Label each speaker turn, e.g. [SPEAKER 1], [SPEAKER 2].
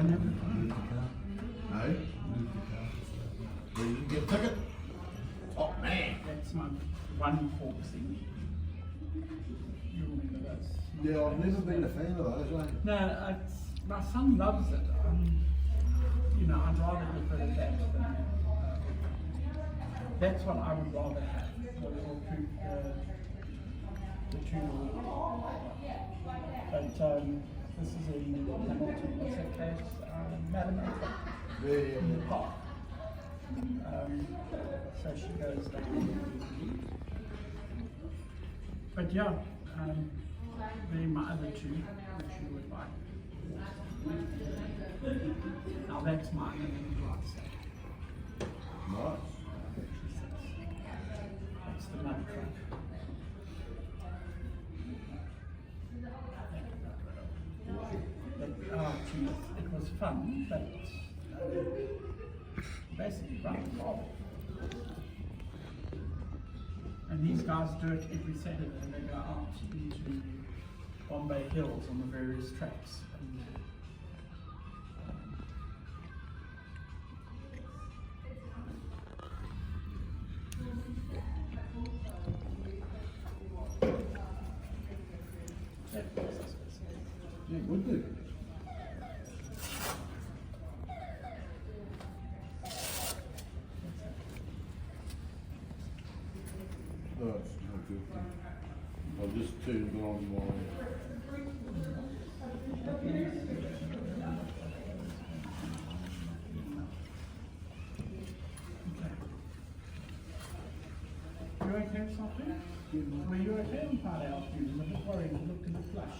[SPEAKER 1] And then,
[SPEAKER 2] No? Well, you get a ticket? Oh, man.
[SPEAKER 1] that's my one fork thing. You remember those?
[SPEAKER 2] Yeah, I've never been a fan of those, eh?
[SPEAKER 1] No, my son loves it. You know, I'd rather get rid of that than that's what I would rather have. The little two, the two little. But this is in Hamilton. What's that place? Malamata.
[SPEAKER 2] Yeah, yeah,
[SPEAKER 1] In the
[SPEAKER 2] yeah.
[SPEAKER 1] park. So she goes down. But yeah, they're my other two which you would like. Now that's mine and then
[SPEAKER 2] Nice.
[SPEAKER 1] that's the mud truck. But, geez, it was fun, but basically run the marble. And these guys do it every Saturday. They go out into Bombay Hills on the various tracks. And, that was us.
[SPEAKER 2] Yeah, would do. No, it's no good. I just turned on my.
[SPEAKER 1] You okay with something? Were you okay on part out? You were a bit worried, you looked a bit flush.